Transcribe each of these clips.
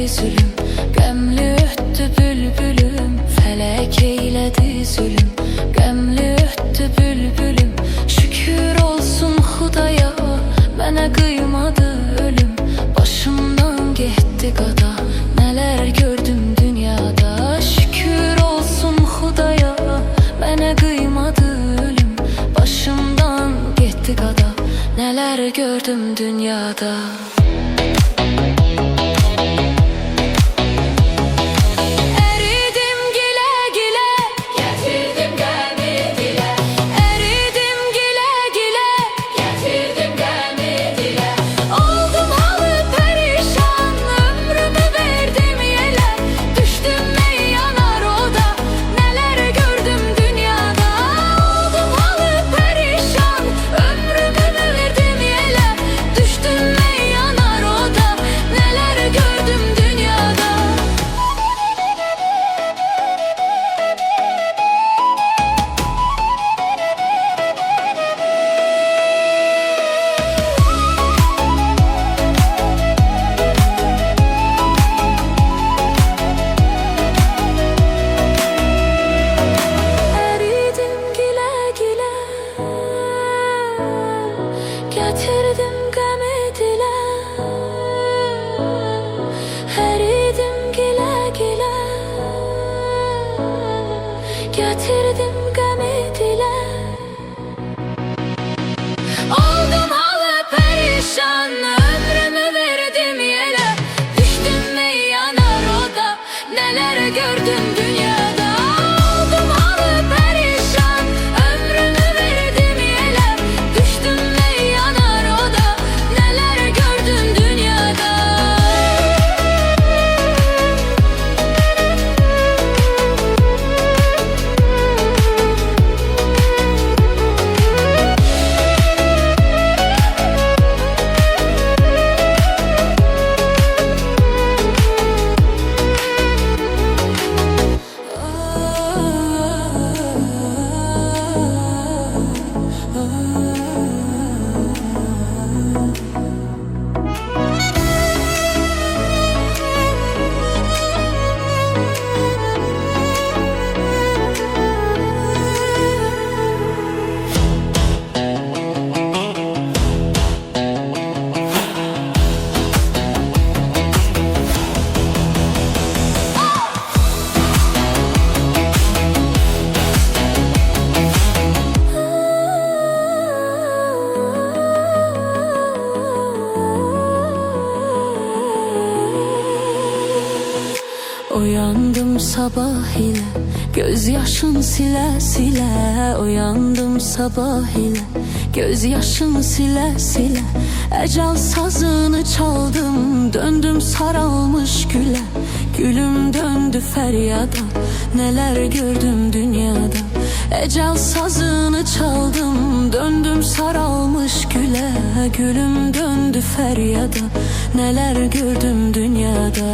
zulüm, qəmli ötdü bülbülüm. Fələk eylədi zulüm, qəmli ötdü bülbülüm. Şükür olsun Xudaya, mənə qıymadı ölüm. Başımdan getdi qada, nələr gördüm dünyada. Şükür olsun Xudaya, mənə qıymadı ölüm. Başımdan getdi qada, nələr gördüm dünyada. Getirdim qəmi dilə, əridim gilə-gilə. Getirdim qəmi dilə, oldum halı perişan, ömrümü verdim yelə. Düştüm meyyana roda, neler gördüm dünyada. Oldum halı perişan, ömrümü verdim yelə. Düştüm meyyana roda, neler gördüm dünyada. Uyandım sabah ile, gözyaşın sile sile. Uyandım sabah ile, gözyaşın sile sile. Ecel sazını çaldım, döndüm saralmış güle. Gülüm döndü feryada, neler gördüm dünyada. Ecel sazını çaldım, döndüm saralmış güle. Gülüm döndü feryada, neler gördüm dünyada.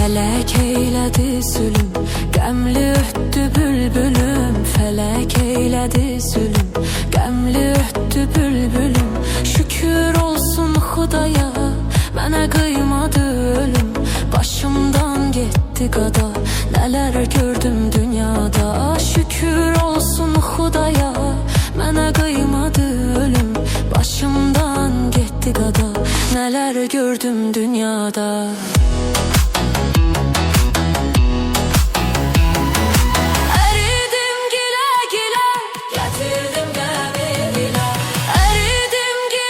Fələk eylədi zulüm, qəmli ötdü bülbülüm. Fələk eylədi zulüm, qəmli ötdü bülbülüm. Şükür olsun Xudaya, mənə qıymadı ölüm. Başımdan getdi qada, nələr gördüm dünyada. Şükür olsun Xudaya, mənə qıymadı ölüm. Başımdan getdi qada, nələr gördüm dünyada. Getirdim qəmi dilə, əridim gilə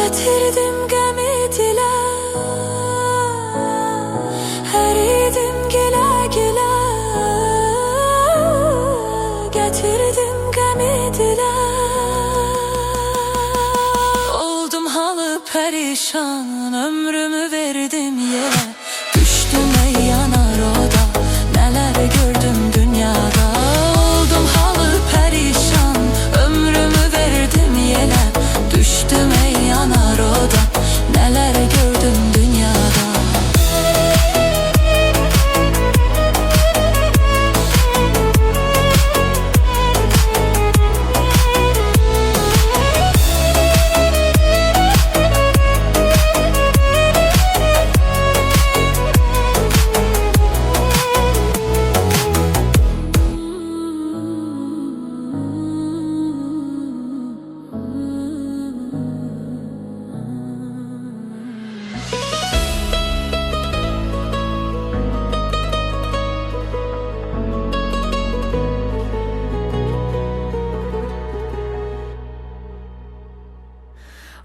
Getirdim gemi dile, eridim güle güle. Getirdim gemi dile, oldum halı perişan, ömrümü verdim yere. Düştüm ey yanar oda, neler gördüm dünyada. Oldum halı perişan, ömrümü verdim yere. Düştüm ey yanar oda, neler gördüm dünyada.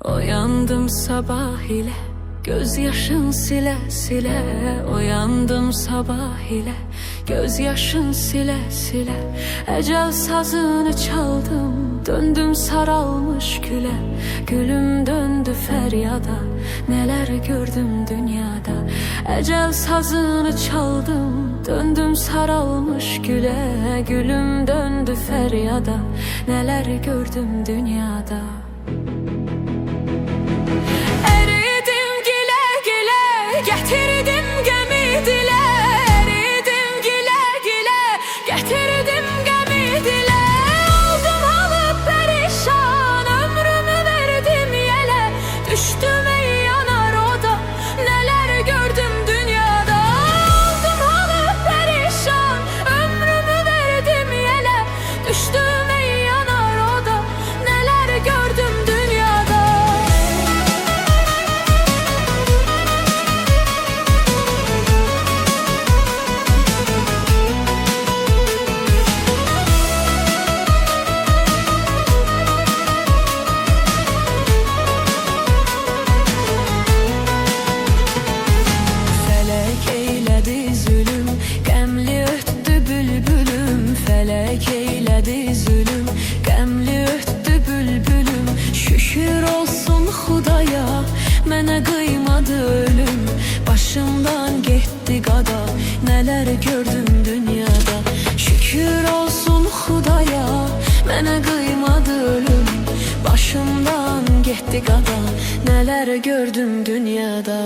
Uyandım sabah ile, gözyaşın sile sile. Uyandım sabah ile, gözyaşın sile sile. Ecel sazını çaldım, döndüm saralmış güle. Gülüm döndü feryada, neler gördüm dünyada. Ecel sazını çaldım, döndüm saralmış güle. Gülüm döndü feryada, neler gördüm dünyada. Getirdim gemi dile, eridim güle güle. Getirdim gemi dile, oldum halı perişan, ömrümü verdim yele. Düştüm ey yanar oda, neler gördüm dünyada. Oldum halı perişan, ömrümü verdim yele. Düştüm ey yanar oda, neler gördüm dünyada. Felek eyledi zulüm, qəmli ötdü bülbülüm. Şükür olsun Xudaya, mənə qıymadı ölüm. Başımdan getdi qada, nələr gördüm dünyada. Şükür olsun Xudaya, mənə qıymadı ölüm. Başımdan getdi qada, nələr gördüm dünyada.